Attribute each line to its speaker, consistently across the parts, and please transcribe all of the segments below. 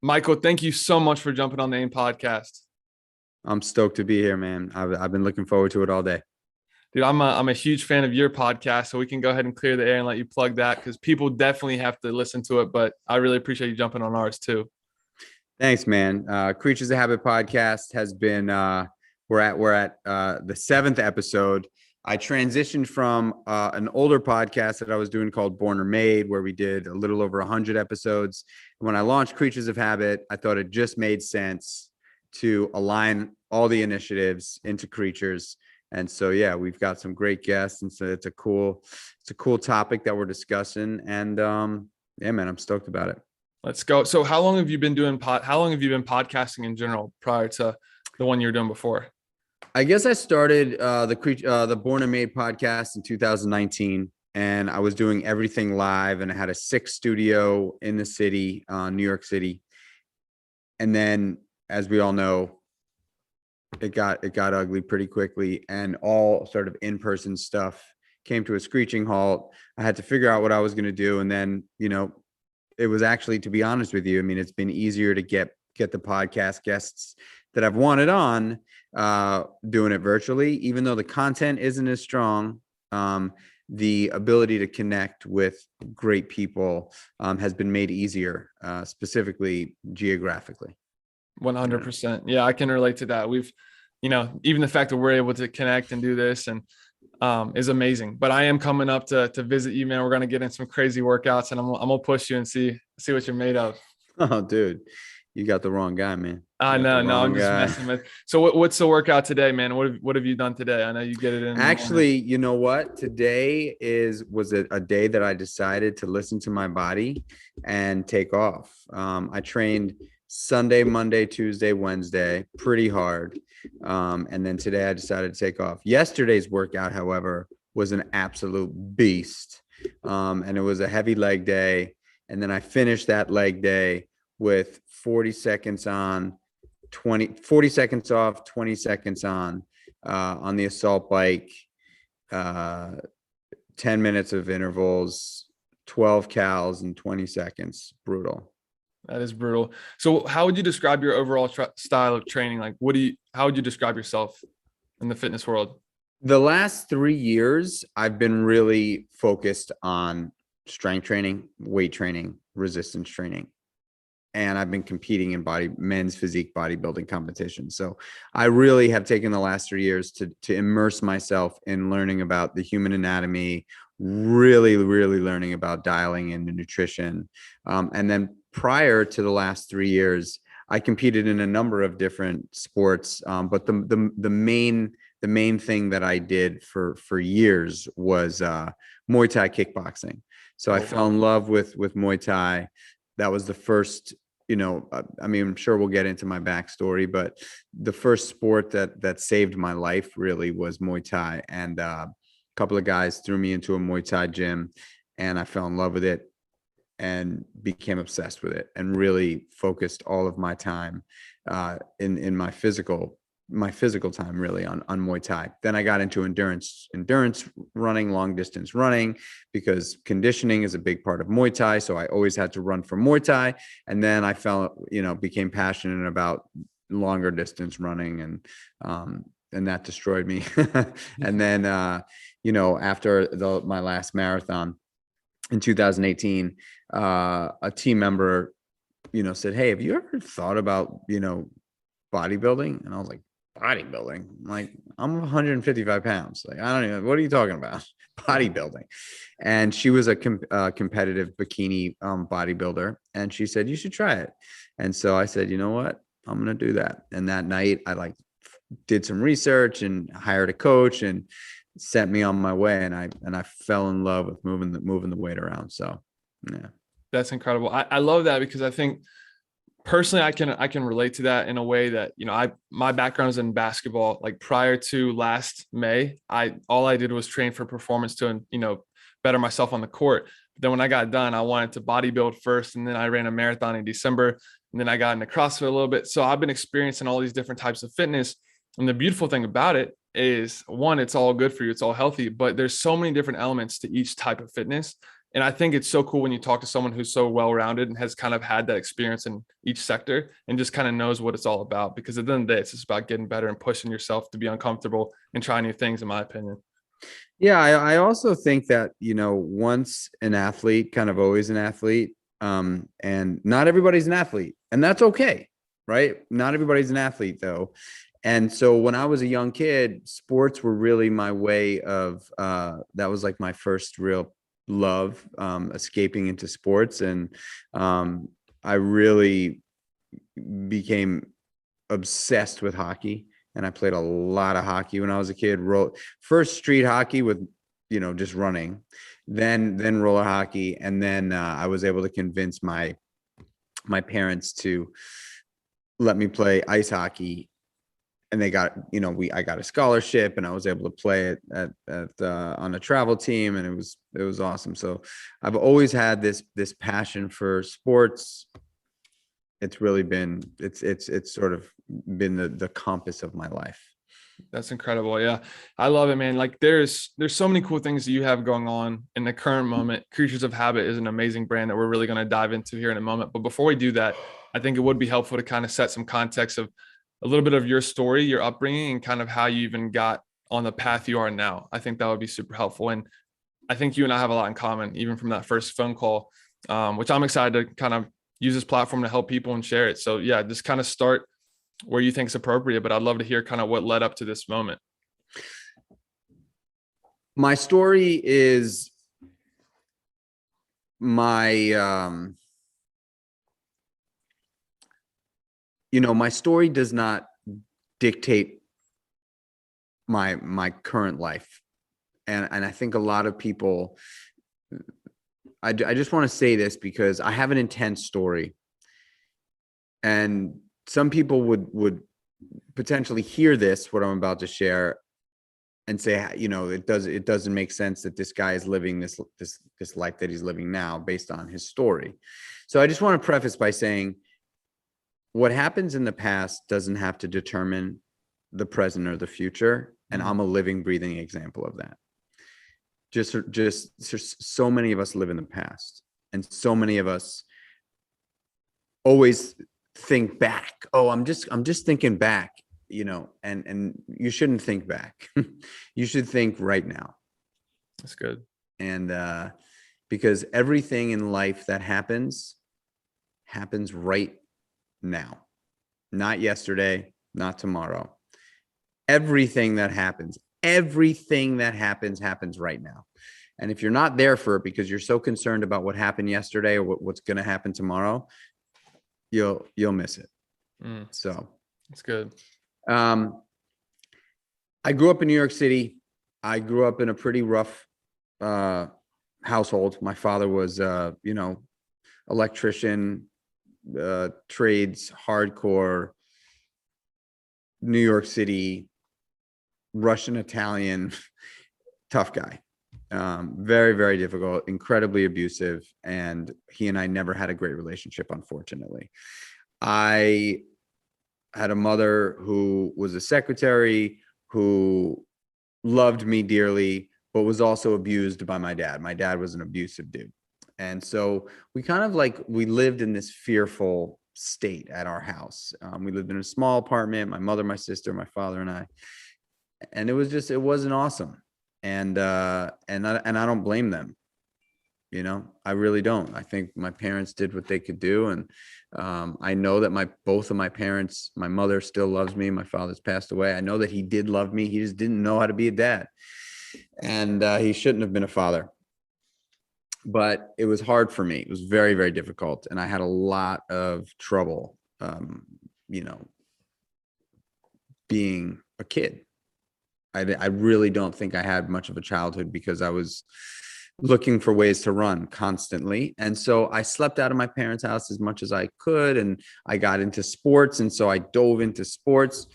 Speaker 1: Michael, thank you so much for jumping on the AIM podcast.
Speaker 2: I'm stoked to be here, man. I've been looking forward to it all day.
Speaker 1: Dude, I'm a huge fan of your podcast, so we can go ahead and clear the air and let you plug that because people definitely have to listen to it. But I really appreciate you jumping on ours too.
Speaker 2: Thanks, man. Creatures of Habit podcast has been we're at the seventh episode. I transitioned from an older podcast that I was doing called Born or Made, where we did a little over 100 episodes. When I launched Creatures of Habit, I thought it just made sense to align all the initiatives into Creatures. And so, yeah, we've got some great guests, and so it's a cool topic that we're discussing. And yeah, man, I'm stoked about it.
Speaker 1: Let's go. So, how long have you been podcasting in general prior to the one you were doing before?
Speaker 2: I guess I started the Born and Made podcast in 2019, and I was doing everything live, and I had a 6 studio in the city, New York City. And then, as we all know, it got ugly pretty quickly, and all sort of in-person stuff came to a screeching halt. I had to figure out what I was going to do, and then it was actually, to be honest with you, I mean, it's been easier to get the podcast guests that I've wanted on doing it virtually, even though the content isn't as strong. The ability to connect with great people has been made easier, specifically geographically.
Speaker 1: 100%. Yeah, I can relate to that. We've, even the fact that we're able to connect and do this and is amazing. But I am coming up to visit you, man. We're gonna get in some crazy workouts, and I'm gonna push you and see what you're made of.
Speaker 2: Oh, dude, you got the wrong guy, man.
Speaker 1: No, I'm just messing with. So what's the workout today, man? What have you done today? I know you get it in.
Speaker 2: Actually, you know what? Today was a day that I decided to listen to my body and take off. I trained Sunday, Monday, Tuesday, Wednesday, pretty hard. And then today I decided to take off. Yesterday's workout, however, was an absolute beast. And it was a heavy leg day. And then I finished that leg day with 40 seconds on, 40 seconds off, 20 seconds on the assault bike, 10 minutes of intervals, 12 cals in 20 seconds. Brutal.
Speaker 1: That is brutal. So how would you describe your overall style of training? Like, how would you describe yourself in the fitness world?
Speaker 2: The last 3 years, I've been really focused on strength training, weight training, resistance training. And I've been competing in men's physique bodybuilding competitions. So I really have taken the last 3 years to immerse myself in learning about the human anatomy, really learning about dialing in the nutrition. And then prior to the last 3 years, I competed in a number of different sports. But the main thing that I did for years was Muay Thai kickboxing. So I fell in love with Muay Thai. That was the first, I mean, I'm sure we'll get into my backstory, but the first sport that saved my life really was Muay Thai. And a couple of guys threw me into a Muay Thai gym, and I fell in love with it and became obsessed with it, and really focused all of my time in my physical time really on Muay Thai. Then I got into endurance running, long distance running, because conditioning is a big part of Muay Thai. So I always had to run for Muay Thai. And then I became passionate about longer distance running, and that destroyed me. And then, after my last marathon in 2018, a team member, said, "Hey, have you ever thought about, bodybuilding?" And I was like, bodybuilding? Like, I'm 155 pounds. Like, I don't even, what are you talking about? Bodybuilding. And she was a competitive bikini bodybuilder. And she said, "You should try it." And so I said, "You know what? I'm going to do that." And that night I did some research and hired a coach and sent me on my way. And I fell in love with moving the weight around. So, yeah.
Speaker 1: That's incredible. I love that, because I think personally, I can relate to that in a way that, my background is in basketball. Like, prior to last May, all I did was train for performance to, better myself on the court. But then when I got done, I wanted to bodybuild first, and then I ran a marathon in December, and then I got into CrossFit a little bit. So I've been experiencing all these different types of fitness. And the beautiful thing about it is, one, it's all good for you. It's all healthy, but there's so many different elements to each type of fitness And I think it's so cool when you talk to someone who's so well-rounded and has kind of had that experience in each sector and just kind of knows what it's all about, because at the end of the day, it's just about getting better and pushing yourself to be uncomfortable and trying new things, in my opinion.
Speaker 2: Yeah, I also think that, once an athlete, kind of always an athlete, and not everybody's an athlete, and that's okay, right? Not everybody's an athlete though. And so when I was a young kid, sports were really my way of, that was like my first real love, escaping into sports. And I really became obsessed with hockey, and I played a lot of hockey when I was a kid. First street hockey with, just running, then roller hockey, and then I was able to convince my parents to let me play ice hockey, and they got, I got a scholarship, and I was able to play it on a travel team, and it was awesome. So I've always had this passion for sports. It's really been, it's sort of been the compass of my life.
Speaker 1: That's incredible. Yeah. I love it, man. Like there's so many cool things that you have going on in the current moment. Creatures of Habit is an amazing brand that we're really going to dive into here in a moment. But before we do that, I think it would be helpful to kind of set some context of a little bit of your story, your upbringing, and kind of how you even got on the path you are now. I think that would be super helpful. And I think you and I have a lot in common, even from that first phone call, which I'm excited to kind of use this platform to help people and share it. So yeah, just kind of start where you think is appropriate, but I'd love to hear kind of what led up to this moment.
Speaker 2: My story is my my story does not dictate my current life. And I think a lot of people, I just want to say this because I have an intense story, and some people would potentially hear this, what I'm about to share, and say, it doesn't make sense that this guy is living this life that he's living now based on his story. So I just want to preface by saying what happens in the past doesn't have to determine the present or the future. And I'm a living, breathing example of that. Just so many of us live in the past, and so many of us always think back. Oh, I'm just thinking back, and you shouldn't think back. You should think right now.
Speaker 1: That's good.
Speaker 2: And because everything in life that happens right now, not yesterday, not tomorrow. Everything that happens happens right now. And if you're not there for it because you're so concerned about what happened yesterday or what's going to happen tomorrow, you'll miss it. So
Speaker 1: that's good.
Speaker 2: I grew up in New York City. I grew up in a pretty rough household. My father was electrician, trades, hardcore, New York City, Russian, Italian, tough guy. Very, very difficult, incredibly abusive. And he and I never had a great relationship, unfortunately. I had a mother who was a secretary, who loved me dearly, but was also abused by my dad. My dad was an abusive dude. And so we kind of we lived in this fearful state at our house. We lived in a small apartment, my mother, my sister, my father, and I. And it wasn't awesome. And I don't blame them. I really don't. I think my parents did what they could do. And I know that both of my parents, my mother still loves me. My father's passed away. I know that he did love me. He just didn't know how to be a dad. And he shouldn't have been a father. But it was hard for me. It was very, very difficult. And I had a lot of trouble, being a kid. I really don't think I had much of a childhood because I was looking for ways to run constantly. And so I slept out of my parents' house as much as I could. And I got into sports. And so I dove into sports.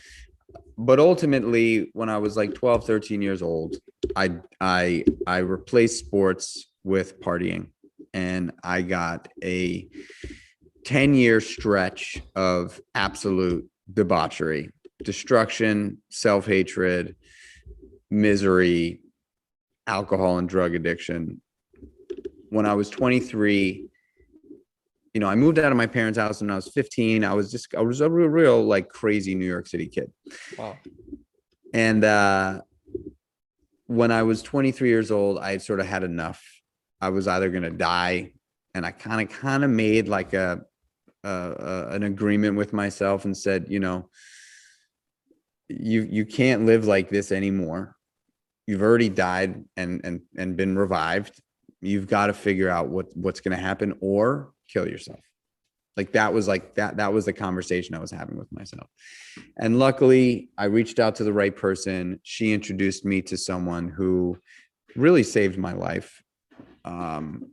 Speaker 2: But ultimately, when I was 12, 13 years old, I replaced sports with partying. And I got a 10-year stretch of absolute debauchery, destruction, self-hatred, misery, alcohol and drug addiction, when I was 23, I moved out of my parents' house when I was 15. I was a real like crazy New York City kid.
Speaker 1: Wow.
Speaker 2: And when I was 23 years old, I sort of had enough. I was either going to die, and I kind of made like an agreement with myself and said, you can't live like this anymore. You've already died and been revived. You've got to figure out what's going to happen or kill yourself. That was the conversation I was having with myself. And luckily I reached out to the right person. She introduced me to someone who really saved my life. And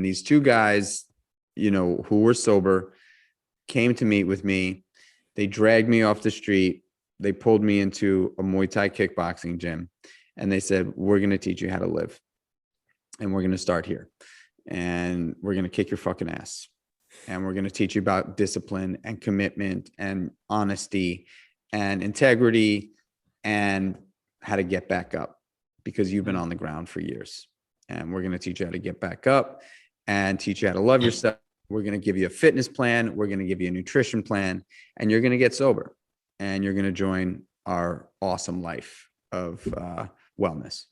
Speaker 2: these two guys, who were sober, came to meet with me. They dragged me off the street. They pulled me into a Muay Thai kickboxing gym, and they said, we're going to teach you how to live. And we're going to start here, and we're going to kick your fucking ass. And we're going to teach you about discipline and commitment and honesty and integrity and how to get back up, because you've been on the ground for years. And we're going to teach you how to get back up and teach you how to love yourself. We're going to give you a fitness plan. We're going to give you a nutrition plan, and you're going to get sober, and you're going to join our awesome life of wellness.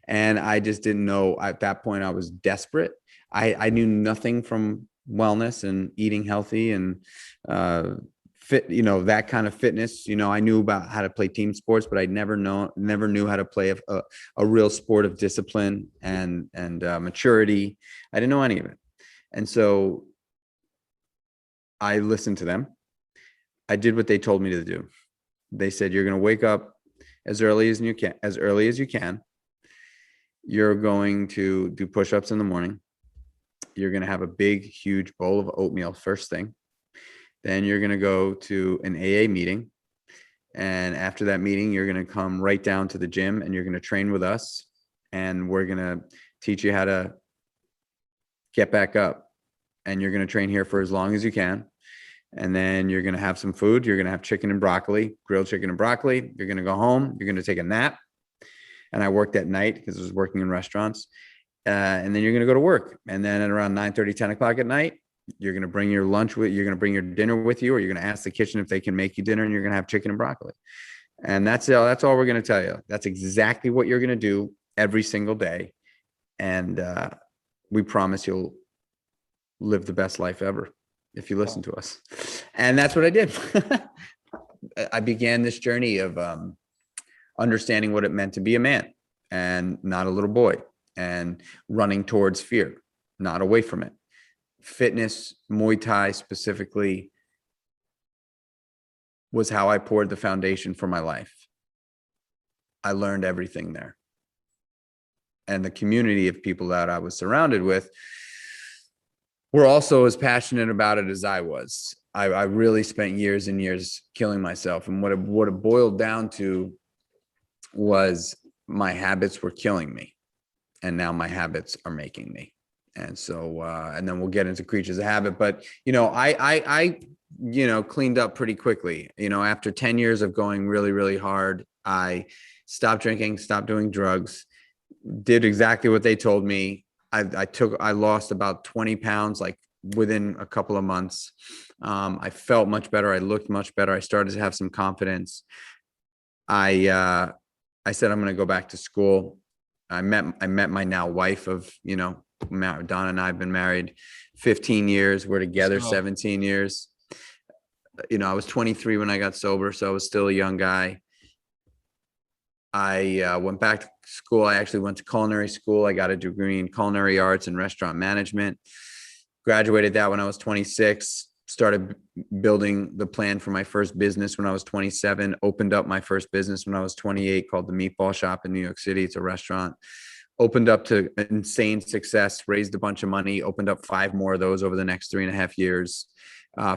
Speaker 2: And I just didn't know. At that point, I was desperate. I knew nothing from wellness and eating healthy and fit, that kind of fitness. I knew about how to play team sports, but I never knew how to play a real sport of discipline and maturity. I didn't know any of it. And so I listened to them. I did what they told me to do. They said, you're going to wake up as early as you can. You're going to do push-ups in the morning. You're going to have a big, huge bowl of oatmeal first thing. Then you're going to go to an AA meeting. And after that meeting, you're going to come right down to the gym, and you're going to train with us. And we're going to teach you how to get back up. And you're going to train here for as long as you can. And then you're going to have some food. You're going to have chicken and broccoli, grilled chicken and broccoli. You're going to go home. You're going to take a nap. And I worked at night because I was working in restaurants. And then you're going to go to work. And then at around 9:30, 10 o'clock at night, you're going to bring your lunch with, you're going to bring your dinner with you, or you're going to ask the kitchen if they can make you dinner, and you're going to have chicken and broccoli. And that's all we're going to tell you. That's exactly what you're going to do every single day. And we promise you'll live the best life ever if you listen to us. And that's what I did. I began this journey of understanding what it meant to be a man and not a little boy, and running towards fear, not away from it. Fitness, Muay Thai specifically, was how I poured the foundation for my life. I learned everything there. And the community of people that I was surrounded with were also as passionate about it as I was. I really spent years and years killing myself. And what it boiled down to was my habits were killing me. And now my habits are making me. And so, and then we'll get into Creatures of Habit. But, I cleaned up pretty quickly. After 10 years of going really, really hard, I stopped drinking, stopped doing drugs, did exactly what they told me. I lost about 20 pounds, like within a couple of months. I felt much better. I looked much better. I started to have some confidence. I said, I'm going to go back to school. I met my now wife of, Donna and I have been married 15 years. We're together 17 years. I was 23 when I got sober, so I was still a young guy. I went back to school. I actually went to culinary school. I got a degree in culinary arts and restaurant management. Graduated that when I was 26. Started building the plan for my first business when I was 27. Opened up my first business when I was 28 called the Meatball Shop in New York City. It's a restaurant. Opened up to insane success, raised a bunch of money, opened up 5 more of those over the next 3.5 years.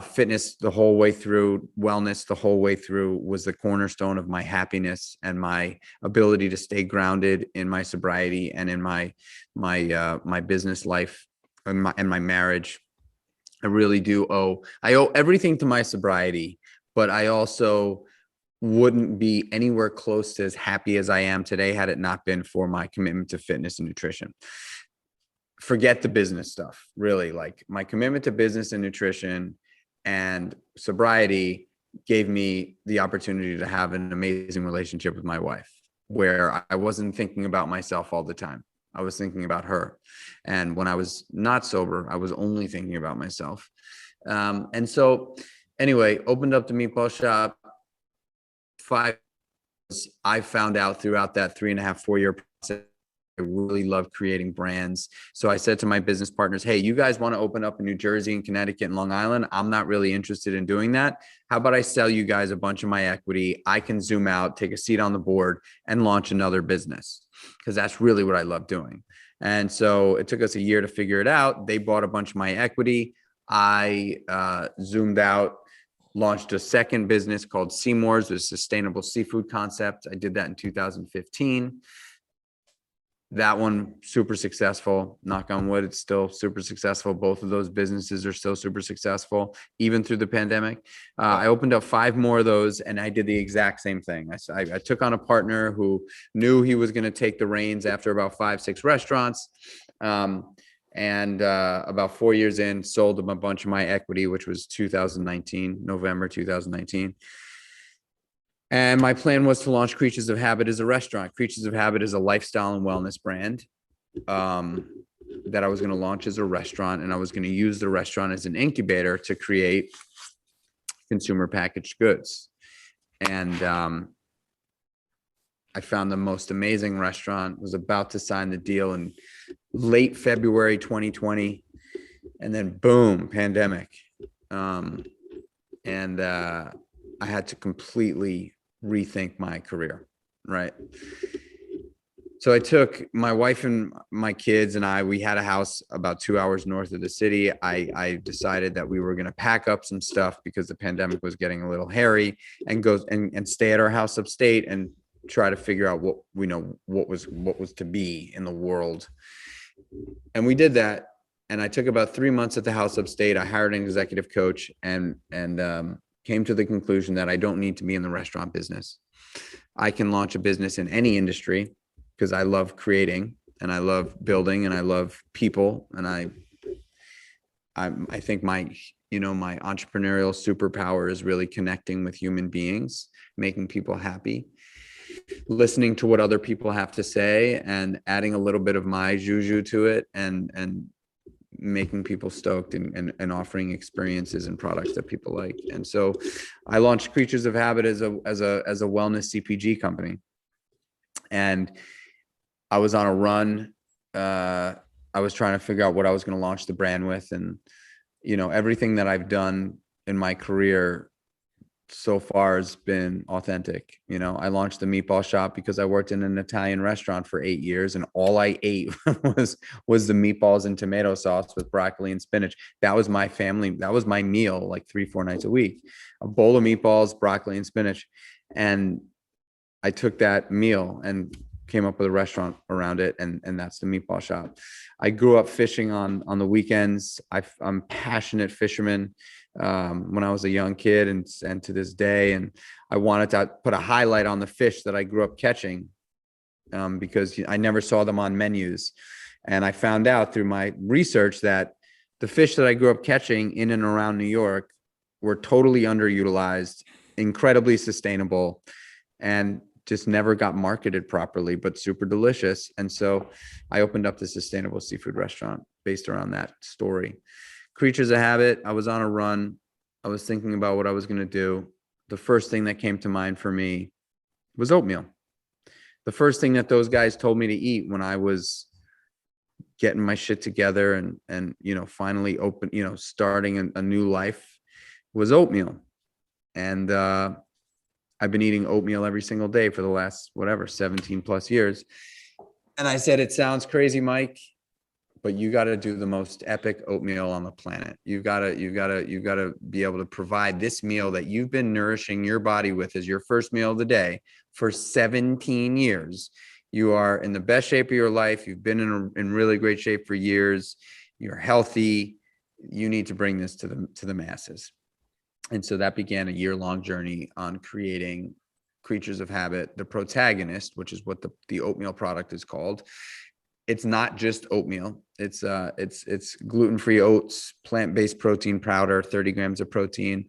Speaker 2: Fitness the whole way through, wellness the whole way through was the cornerstone of my happiness and my ability to stay grounded in my sobriety and in my business life and my marriage. I really do I owe everything to my sobriety, but I also wouldn't be anywhere close to as happy as I am today had it not been for my commitment to fitness and nutrition. Forget the business stuff, really. Like, my commitment to business and nutrition and sobriety gave me the opportunity to have an amazing relationship with my wife, where I wasn't thinking about myself all the time. I was thinking about her. And when I was not sober, I was only thinking about myself. And so anyway, opened up the Meatball Shop. I found out throughout that 3.5, 4 year process, I really love creating brands. So I said to my business partners, hey, you guys want to open up in New Jersey and Connecticut and Long Island? I'm not really interested in doing that. How about I sell you guys a bunch of my equity? I can zoom out, take a seat on the board, and launch another business, because that's really what I love doing. And so it took us a year to figure it out. They bought a bunch of my equity. I zoomed out, launched a second business called Seymour's, a sustainable seafood concept. I did that in 2015. That one, super successful. Knock on wood, it's still super successful. Both of those businesses are still super successful, even through the pandemic. I opened up 5 more of those, and I did the exact same thing. I took on a partner who knew he was going to take the reins after about 5, 6 restaurants. And about 4 years in, sold him a bunch of my equity, which was 2019, November 2019. And my plan was to launch Kreatures of Habit as a restaurant. Kreatures of Habit is a lifestyle and wellness brand that I was going to launch as a restaurant, and I was going to use the restaurant as an incubator to create consumer packaged goods. And I found the most amazing restaurant, was about to sign the deal in late February 2020, and then boom, pandemic. And I had to completely rethink my career, right? So I took my wife and my kids and we had a house about 2 hours north of the city. I decided that we were going to pack up some stuff because the pandemic was getting a little hairy, and go and stay at our house upstate and try to figure out what was to be in the world. And we did that. And I took about 3 months at the house upstate. I hired an executive coach and came to the conclusion that I don't need to be in the restaurant business. I can launch a business in any industry, because I love creating and I love building and I love people. And I think my entrepreneurial superpower is really connecting with human beings, making people happy, listening to what other people have to say, and adding a little bit of my juju to it, and making people stoked, and offering experiences and products that people like. And so I launched Kreatures of Habit as a wellness CPG company. And I was on a run. I was trying to figure out what I was going to launch the brand with. And, everything that I've done in my career so far has been authentic. I launched the Meatball Shop because I worked in an Italian restaurant for 8 years, and all I ate was the meatballs and tomato sauce with broccoli and spinach. That was my family. That was my meal, like 3-4 nights a week, a bowl of meatballs, broccoli and spinach. And I took that meal and came up with a restaurant around it, and that's the Meatball Shop. I grew up fishing on the weekends. I'm a passionate fisherman when I was a young kid, and to this day. And I wanted to put a highlight on the fish that I grew up catching, because I never saw them on menus. And I found out through my research that the fish that I grew up catching in and around New York were totally underutilized, incredibly sustainable, and just never got marketed properly, but super delicious. And so I opened up the sustainable seafood restaurant based around that story. Kreatures of Habit, I was on a run. I was thinking about what I was going to do. The first thing that came to mind for me was oatmeal. The first thing that those guys told me to eat when I was getting my shit together and finally starting a new life was oatmeal. And I've been eating oatmeal every single day for the last 17 plus years. And I said, it sounds crazy, Mike, but you got to do the most epic oatmeal on the planet. You've got to be able to provide this meal that you've been nourishing your body with as your first meal of the day for 17 years. You are in the best shape of your life. You've been in really great shape for years. You're healthy. You need to bring this to the masses. And so that began a year-long journey on creating Creatures of Habit, the protagonist, which is what the oatmeal product is called. It's not just oatmeal. It's gluten-free oats, plant-based protein powder, 30 grams of protein,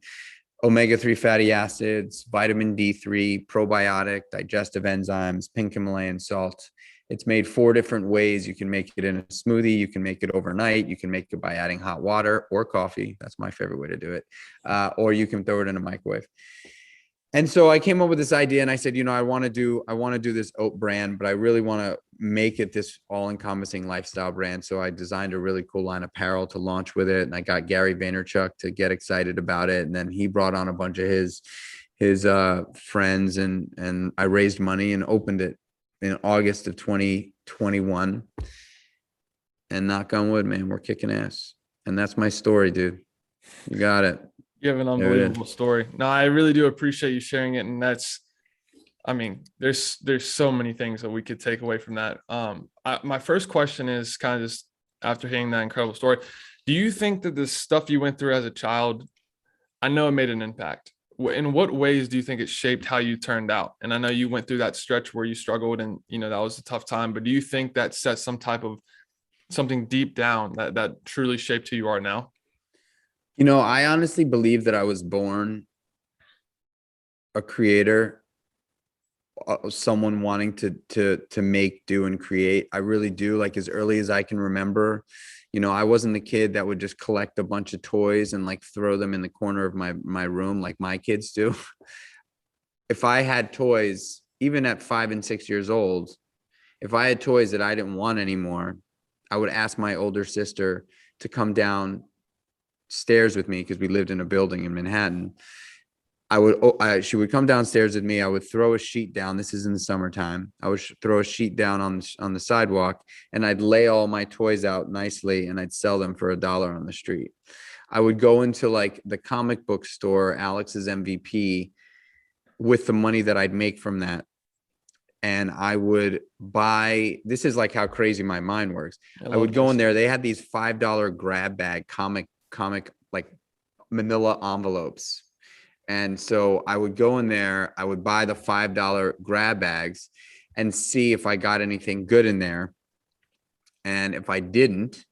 Speaker 2: omega-3 fatty acids, vitamin D3, probiotic, digestive enzymes, pink Himalayan salt. It's made 4 different ways. You can make it in a smoothie. You can make it overnight. You can make it by adding hot water or coffee. That's my favorite way to do it. Or you can throw it in a microwave. And so I came up with this idea and I said, I want to do this Oat Brand, but I really want to make it this all-encompassing lifestyle brand. So I designed a really cool line of apparel to launch with it. And I got Gary Vaynerchuk to get excited about it. And then he brought on a bunch of his friends and I raised money and opened it in August of 2021. And knock on wood, man, we're kicking ass. And that's my story, dude. You got it.
Speaker 1: You have an unbelievable story. No, I really do appreciate you sharing it. And there's so many things that we could take away from that. My first question is kind of just after hearing that incredible story, do you think that the stuff you went through as a child, I know it made an impact. In what ways do you think it shaped how you turned out? And I know you went through that stretch where you struggled and, that was a tough time, but do you think that set some type of something deep down that truly shaped who you are now?
Speaker 2: I honestly believe that I was born a creator, someone wanting to make, do, and create. I really do. Like as early as I can remember, I wasn't the kid that would just collect a bunch of toys and like throw them in the corner of my room like my kids do. If I had toys, even at 5 and 6 years old, if I had toys that I didn't want anymore, I would ask my older sister to come down stairs with me because we lived in a building in Manhattan. She would come downstairs with me. I would throw a sheet down. This is in the summertime. I would throw a sheet down on the sidewalk and I'd lay all my toys out nicely and I'd sell them for $1 on the street. I would go into like the comic book store, Alex's MVP, with the money that I'd make from that. And I would buy, this is like how crazy my mind works. I would go in there. They had these $5 grab bag comic like manila envelopes. And so I would go in there, I would buy the $5 grab bags and see if I got anything good in there. And if I didn't,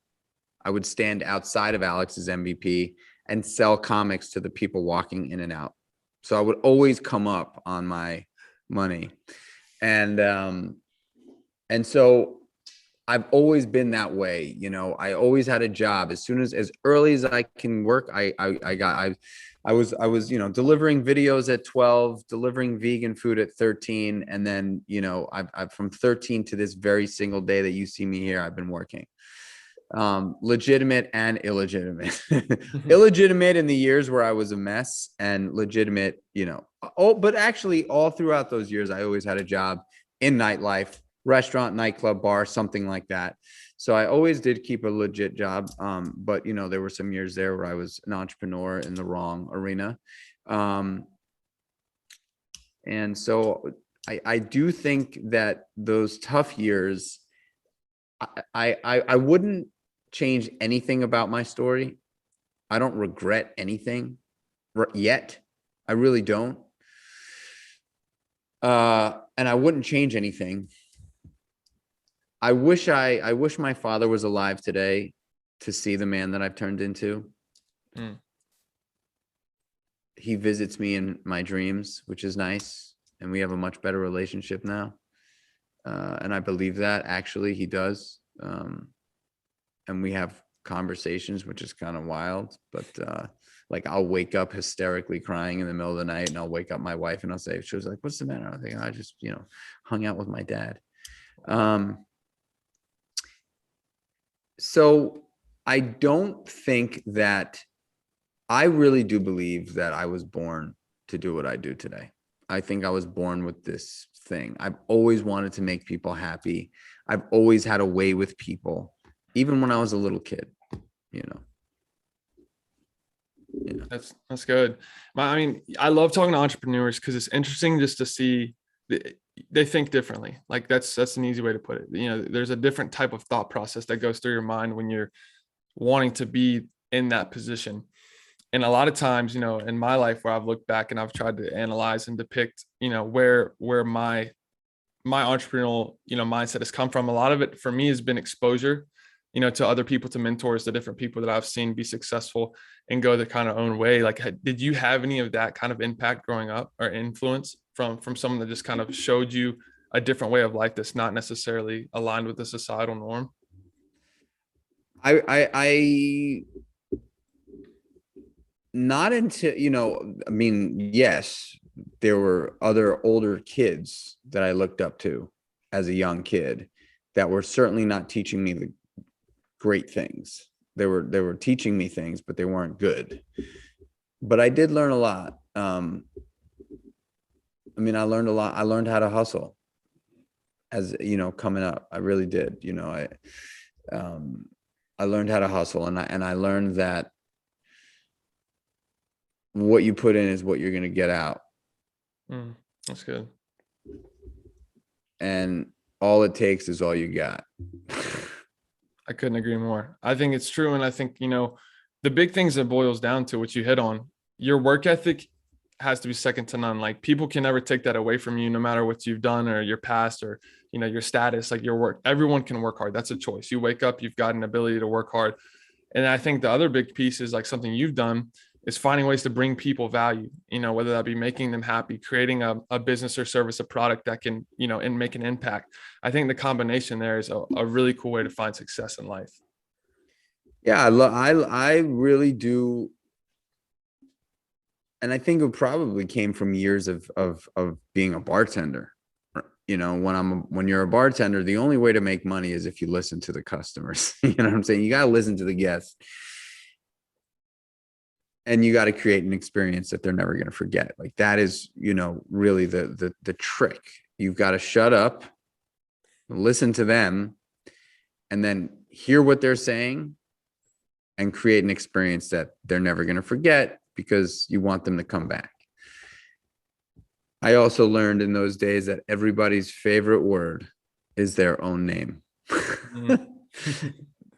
Speaker 2: I would stand outside of Alex's MVP and sell comics to the people walking in and out. So I would always come up on my money. And so I've always been that way. I always had a job as early as I can work. I was, delivering videos at 12, delivering vegan food at 13. And then, I've from 13 to this very single day that you see me here, I've been working, legitimate and illegitimate, illegitimate in the years where I was a mess, and legitimate, but actually all throughout those years, I always had a job in nightlife, restaurant, nightclub, bar, something like that. So I always did keep a legit job. But there were some years there where I was an entrepreneur in the wrong arena. And so I do think that those tough years, I wouldn't change anything about my story. I don't regret anything yet. I really don't. And I wouldn't change anything. I wish my father was alive today to see the man that I've turned into. He visits me in my dreams, which is nice. And we have a much better relationship now. And I believe that actually he does. And we have conversations, which is kind of wild, but like I'll wake up hysterically crying in the middle of the night and I'll wake up my wife and I'll say, she was like, what's the matter? I think I just, hung out with my dad. So I don't think that, I really do believe that I was born to do what I do today. I think I was born with this thing. I've always wanted to make people happy. I've always had a way with people, even when I was a little kid,
Speaker 1: That's good. I love talking to entrepreneurs because it's interesting just to see they think differently. Like that's an easy way to put it. There's a different type of thought process that goes through your mind when you're wanting to be in that position. And a lot of times, you know, in my life where I've looked back and I've tried to analyze and depict, you know, where my entrepreneurial, you know, mindset has come from, a lot of it for me has been exposure, you know, to other people, to mentors, to different people that I've seen be successful and go their kind of own way. Like, did you have any of that kind of impact growing up or influence from someone that just kind of showed you a different way of life that's not necessarily aligned with the societal norm?
Speaker 2: I not until, you know, I mean, yes, there were other older kids that I looked up to as a young kid that were certainly not teaching me the great things. They were teaching me things, but they weren't good. But I did learn a lot. I mean, I learned a lot. I learned how to hustle as, you know, coming up. I really did. You know, I learned how to hustle, and I learned that what you put in is what you're going to get out.
Speaker 1: That's good.
Speaker 2: And all it takes is all you got.
Speaker 1: I couldn't agree more. I think it's true. And I think, you know, the big things that boils down to what you hit on, your work ethic has to be second to none. Like, people can never take that away from you, no matter what you've done or your past or, you know, your status, like your work. Everyone can work hard. That's a choice. You wake up, you've got an ability to work hard. And I think the other big piece is like something you've done is finding ways to bring people value, you know, whether that be making them happy, creating a business or service, a product that can, you know, and make an impact. I think the combination there is a really cool way to find success in life.
Speaker 2: Yeah, I really do. And I think it probably came from years of being a bartender. You know, when you're a bartender, the only way to make money is if you listen to the customers. You know what I'm saying? You got to listen to the guests. And you got to create an experience that they're never going to forget. Like, that is, you know, really the trick. You've got to shut up, listen to them, and then hear what they're saying and create an experience that they're never going to forget, because you want them to come back. I also learned in those days that everybody's favorite word is their own name.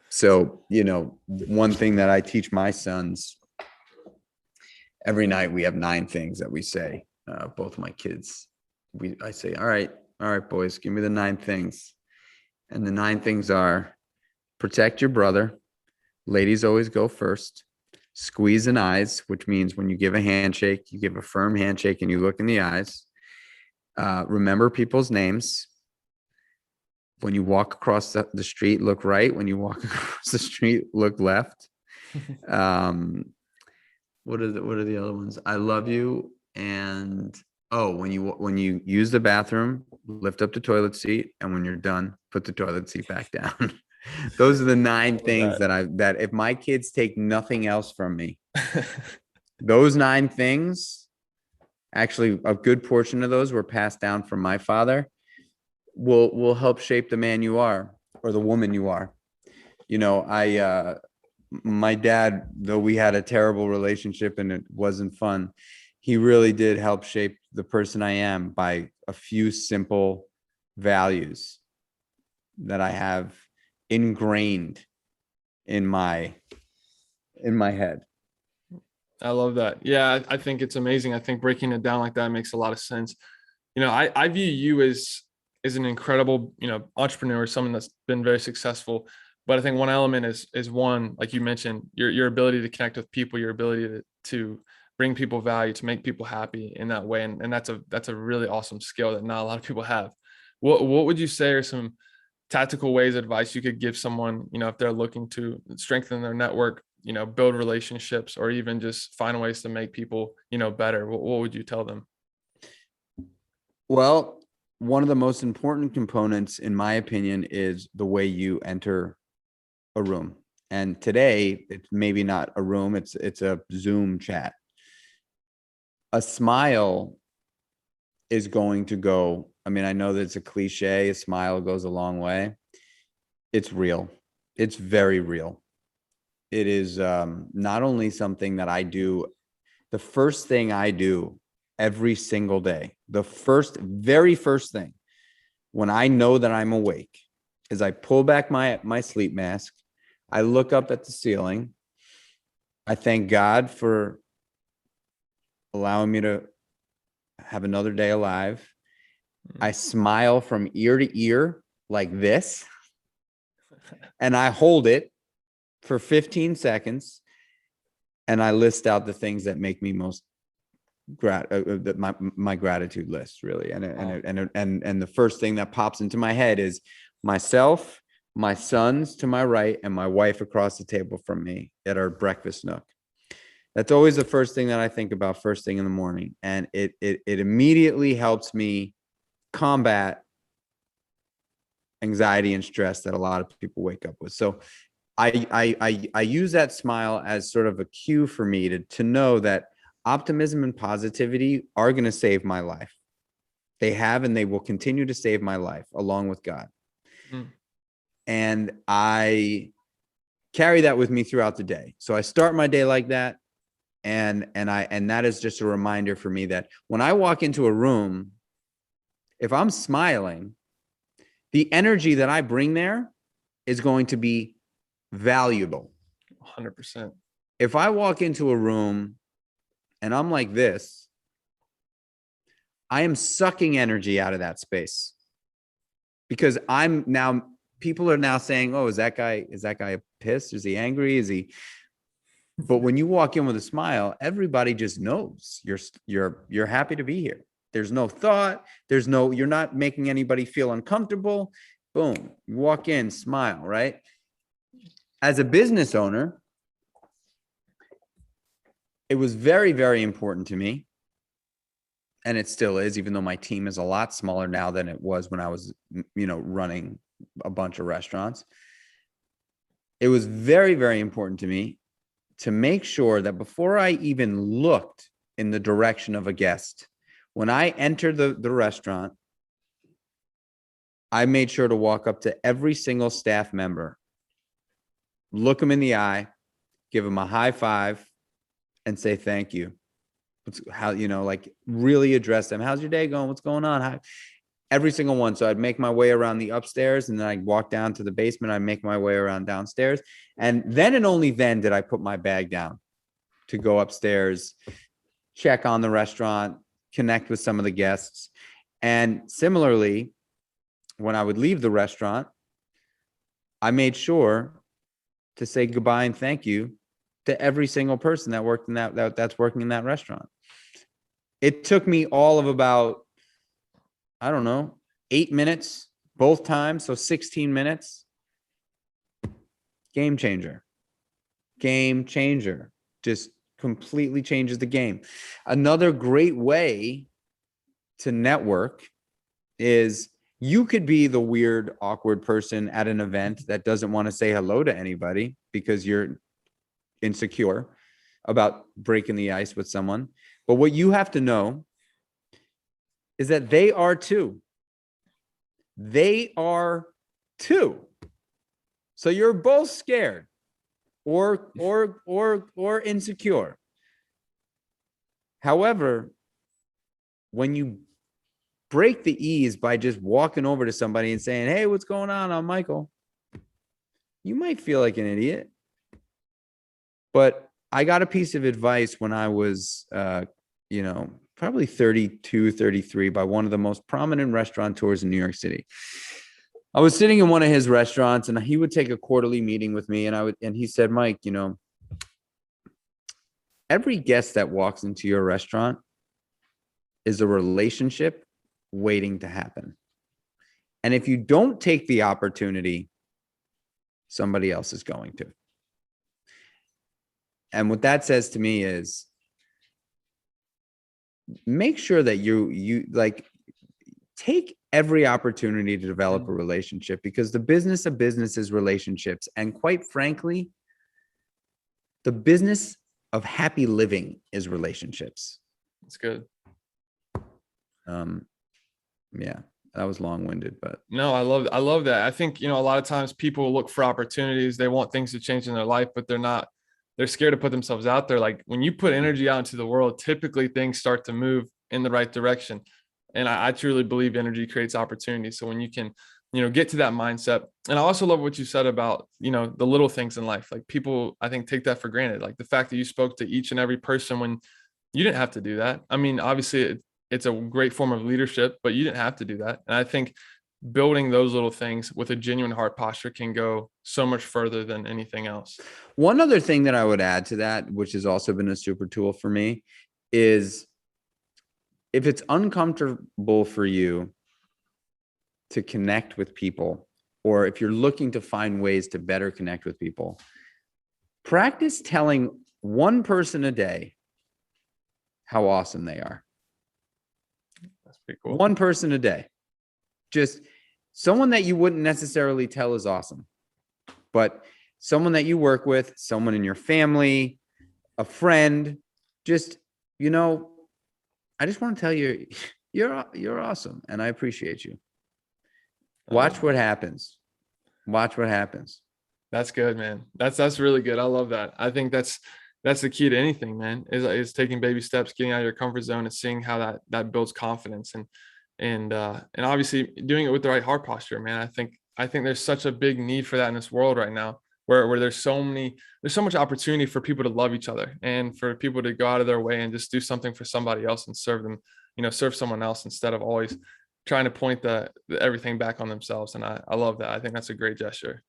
Speaker 2: So, you know, one thing that I teach my sons, every night we have 9 things that we say, both my kids. I say, all right, boys, give me the 9 things. And the 9 things are: protect your brother. Ladies always go first. Squeeze in eyes, which means when you give a handshake, you give a firm handshake and you look in the eyes. Remember people's names. When you walk across the street, look right. When you walk across the street, look left. What are the other ones? I love you. And when you use the bathroom, lift up the toilet seat, and when you're done, put the toilet seat back down. Those are the 9 things that if my kids take nothing else from me, those 9 things, actually a good portion of those were passed down from my father, will help shape the man you are, or the woman you are. You know, my dad, though we had a terrible relationship and it wasn't fun, he really did help shape the person I am by a few simple values that I have ingrained in my head.
Speaker 1: I love that. Yeah, I think it's amazing. I think breaking it down like that makes a lot of sense. You know, I view you as an incredible, you know, entrepreneur, someone that's been very successful. But I think one element is one, like you mentioned, your ability to connect with people, your ability to bring people value, to make people happy in that way. And that's a really awesome skill that not a lot of people have. What would you say are some tactical ways, advice you could give someone, you know, if they're looking to strengthen their network, you know, build relationships, or even just find ways to make people, you know, better? What would you tell them?
Speaker 2: Well, one of the most important components, in my opinion, is the way you enter a room. And today, it's maybe not a room, it's a Zoom chat. A smile is going to go, I mean, I know that it's a cliche, a smile goes a long way. It's real. It's very real. It is not only something that I do, the first thing I do every single day, the very first thing when I know that I'm awake, is I pull back my sleep mask. I look up at the ceiling I thank God for allowing me to have another day alive. I smile from ear to ear like this, and I hold it for 15 seconds, and I list out the things that make me most my gratitude list, really. And the first thing that pops into my head is myself, my sons to my right, and my wife across the table from me at our breakfast nook. That's always the first thing that I think about first thing in the morning. And it immediately helps me combat anxiety and stress that a lot of people wake up with. So I use that smile as sort of a cue for me to know that optimism and positivity are going to save my life. They have, and they will continue to save my life along with God. Mm. And I carry that with me throughout the day. So I start my day like that. And that is just a reminder for me that when I walk into a room, if I'm smiling, the energy that I bring there is going to be valuable.
Speaker 1: 100%.
Speaker 2: If I walk into a room and I'm like this, I am sucking energy out of that space, because people are now saying, oh, is that guy pissed? Is he angry? Is he? But when you walk in with a smile, everybody just knows you're happy to be here. There's no thought. You're not making anybody feel uncomfortable. Boom. You walk in, smile, right? As a business owner, it was very, very important to me. And it still is, even though my team is a lot smaller now than it was when I was, running a bunch of restaurants. It was very, very important to me to make sure that before I even looked in the direction of a guest, when I entered the restaurant, I made sure to walk up to every single staff member, look them in the eye, give them a high five, and say thank you. Really address them. How's your day going? What's going on? Every single one. So I'd make my way around the upstairs, and then I'd walk down to the basement. I'd make my way around downstairs. And then and only then did I put my bag down to go upstairs, check on the restaurant, connect with some of the guests. And similarly, when I would leave the restaurant, I made sure to say goodbye and thank you to every single person that worked in that's working in that restaurant. It took me all of about, 8 minutes, both times. So 16 minutes. Game changer. Just completely changes the game. Another great way to network is you could be the weird, awkward person at an event that doesn't want to say hello to anybody because you're insecure about breaking the ice with someone. But what you have to know is that they are too. They are too. So you're both scared or insecure. However, when you break the ease by just walking over to somebody and saying, hey, what's going on? I'm Michael. You might feel like an idiot. But I got a piece of advice when I was, probably 32, 33 by one of the most prominent restaurateurs in New York City. I was sitting in one of his restaurants, and he would take a quarterly meeting with me. And he said, Mike, every guest that walks into your restaurant is a relationship waiting to happen. And if you don't take the opportunity, somebody else is going to. And what that says to me is make sure that you take every opportunity to develop a relationship, because the business of business is relationships. And quite frankly, the business of happy living is relationships.
Speaker 1: That's good.
Speaker 2: Yeah, that was long-winded, but
Speaker 1: no, I love that. I think, a lot of times people look for opportunities. They want things to change in their life, but they're scared to put themselves out there. Like when you put energy out into the world, typically things start to move in the right direction. And I truly believe energy creates opportunity. So when you can, get to that mindset. And I also love what you said about, the little things in life. Like people, I think, take that for granted. Like the fact that you spoke to each and every person when you didn't have to do that. I mean, obviously it's a great form of leadership, but you didn't have to do that. And I think building those little things with a genuine heart posture can go so much further than anything else.
Speaker 2: One other thing that I would add to that, which has also been a super tool for me, is if it's uncomfortable for you to connect with people, or if you're looking to find ways to better connect with people, practice telling one person a day how awesome they are.
Speaker 1: That's pretty cool.
Speaker 2: One person a day. Just someone that you wouldn't necessarily tell is awesome, but someone that you work with, someone in your family, a friend, just, I just want to tell you, you're awesome. And I appreciate you. Watch what happens. Watch what happens.
Speaker 1: That's good, man. That's really good. I love that. I think that's the key to anything, man, is taking baby steps, getting out of your comfort zone and seeing how that builds confidence and obviously doing it with the right heart posture, man. I think there's such a big need for that in this world right now, where there's so much opportunity for people to love each other and for people to go out of their way and just do something for somebody else and serve them, serve someone else instead of always trying to point the everything back on themselves. And I love that. I think that's a great gesture.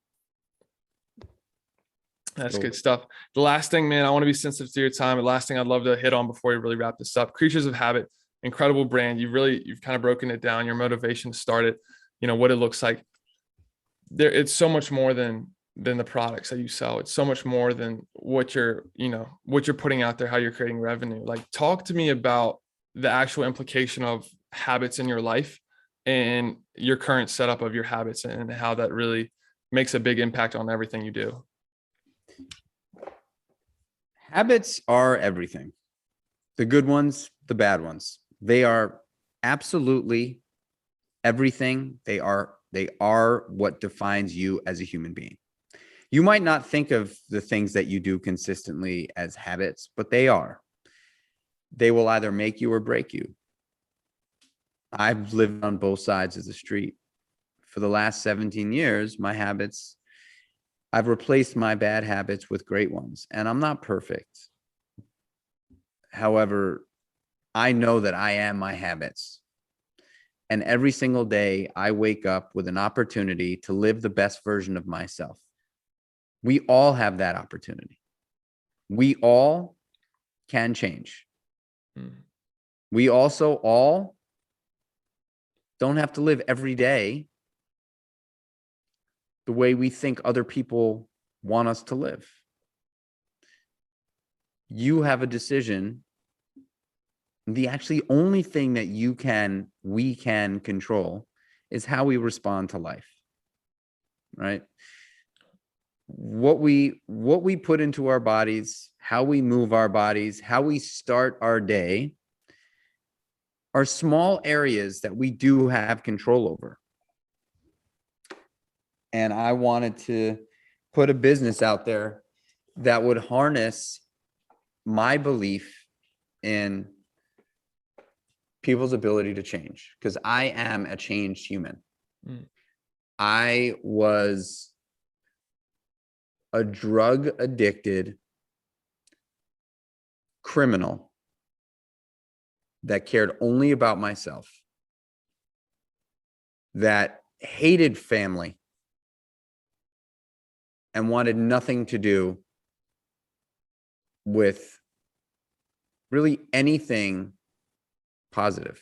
Speaker 1: That's good stuff. The last thing, man, I want to be sensitive to your time. The last thing I'd love to hit on before we really wrap this up: Creatures of Habit, incredible brand. You've kind of broken it down, your motivation to start it, what it looks like. It's so much more than the products that you sell. It's so much more than what you're putting out there, how you're creating revenue. Like, talk to me about the actual implication of habits in your life and your current setup of your habits and how that really makes a big impact on everything you do.
Speaker 2: Habits are everything. The good ones, the bad ones. They are absolutely everything. They are what defines you as a human being. You might not think of the things that you do consistently as habits, but they are. They will either make you or break you. I've lived on both sides of the street. For the last 17 years, my habits, I've replaced my bad habits with great ones, and I'm not perfect. However, I know that I am my habits. And every single day I wake up with an opportunity to live the best version of myself. We all have that opportunity. We all can change. We also all don't have to live every day the way we think other people want us to live. You have a decision. The actually only thing that we can control is how we respond to life, right? What we put into our bodies, how we move our bodies, how we start our day are small areas that we do have control over. And I wanted to put a business out there that would harness my belief in people's ability to change, because I am a changed human. I was a drug addicted criminal that cared only about myself, that hated family and wanted nothing to do with really anything positive,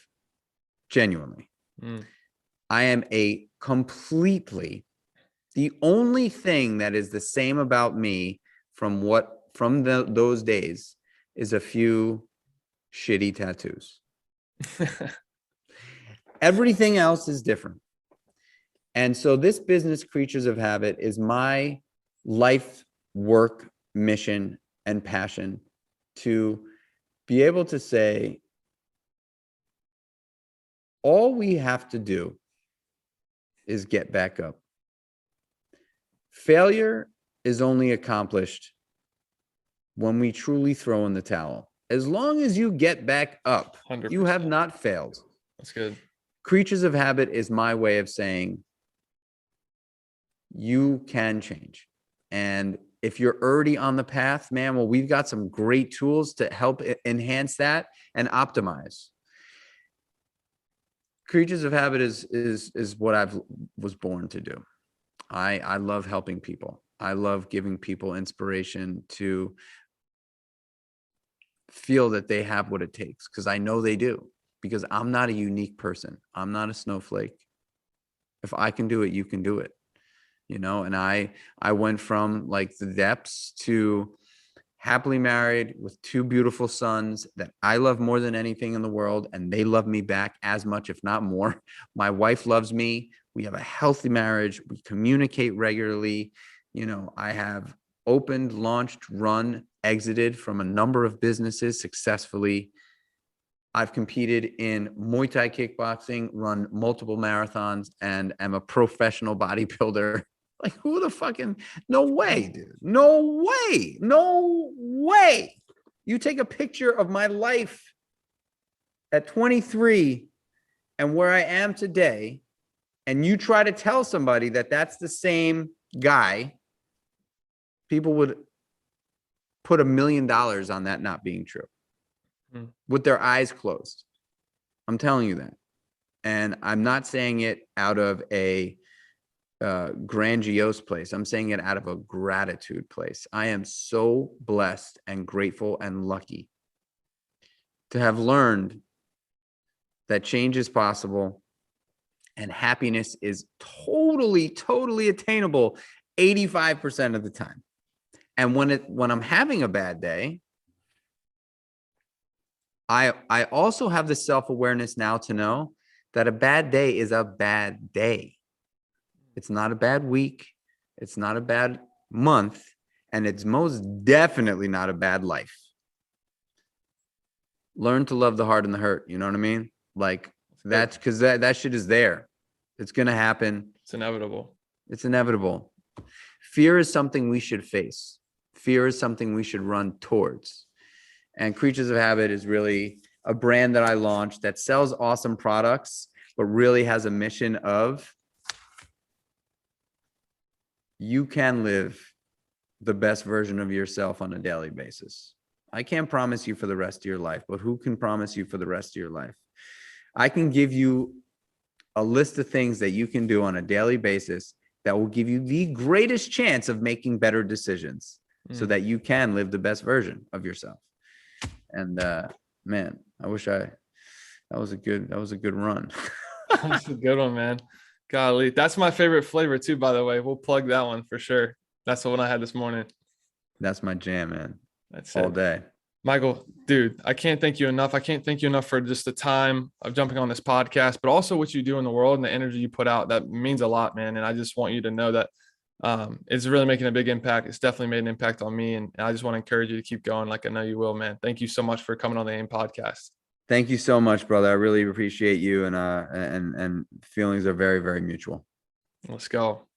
Speaker 2: genuinely. I am the only thing that is the same about me from those days is a few shitty tattoos. Everything else is different. And so this business, Creatures of Habit, is my life, work, mission, and passion to be able to say, all we have to do is get back up. Failure is only accomplished when we truly throw in the towel. As long as you get back up, 100%. You have not failed.
Speaker 1: That's good.
Speaker 2: Creatures of Habit is my way of saying, You can change. And if you're already on the path, man, well, we've got some great tools to help enhance that and optimize. Creatures of Habit is what I was born to do. I love helping people. I love giving people inspiration to feel that they have what it takes, because I know they do, because I'm not a unique person. I'm not a snowflake. If I can do it, you can do it. And I went from like the depths to happily married with 2 beautiful sons that I love more than anything in the world, and they love me back as much, if not more. My wife loves me. We have a healthy marriage. We communicate regularly. I have opened, launched, run, exited from a number of businesses successfully. I've competed in Muay Thai kickboxing, run multiple marathons, and am a professional bodybuilder. Like, who the fucking, no way, dude. No way. No way. You take a picture of my life at 23 and where I am today, and you try to tell somebody that that's the same guy, people would put $1 million on that not being true with their eyes closed. I'm telling you that. And I'm not saying it out of a grandiose place. I'm saying it out of a gratitude place. I am so blessed and grateful and lucky to have learned that change is possible and happiness is totally attainable 85% of the time. And when I'm having a bad day, I also have the self-awareness now to know that a bad day is a bad day. It's not a bad week. It's not a bad month. And it's most definitely not a bad life. Learn to love the hard and the hurt. You know what I mean? Like, that's because that shit is there. It's going to happen.
Speaker 1: It's inevitable.
Speaker 2: It's inevitable. Fear is something we should face. Fear is something we should run towards. And Creatures of Habit is really a brand that I launched that sells awesome products, but really has a mission of, you can live the best version of yourself on a daily basis. I can't promise you for the rest of your life, but who can promise you for the rest of your life? I can give you a list of things that you can do on a daily basis that will give you the greatest chance of making better decisions so that you can live the best version of yourself. And man, I wish that was a good run.
Speaker 1: That's a good one, man. Golly, that's my favorite flavor too, by the way. We'll plug that one for sure. That's the one I had this morning.
Speaker 2: That's my jam, man.
Speaker 1: That's
Speaker 2: all
Speaker 1: it.
Speaker 2: day.
Speaker 1: Michael, dude, I can't thank you enough. I can't thank you enough for just the time of jumping on this podcast, but also what you do in the world and the energy you put out. That means a lot, man. And I just want you to know that it's really making a big impact. It's definitely made an impact on me. And I just want to encourage you to keep going like I know you will, man. Thank you so much for coming on the AIM podcast.
Speaker 2: Thank you so much, brother. I really appreciate you, and feelings are very, very mutual.
Speaker 1: Let's go.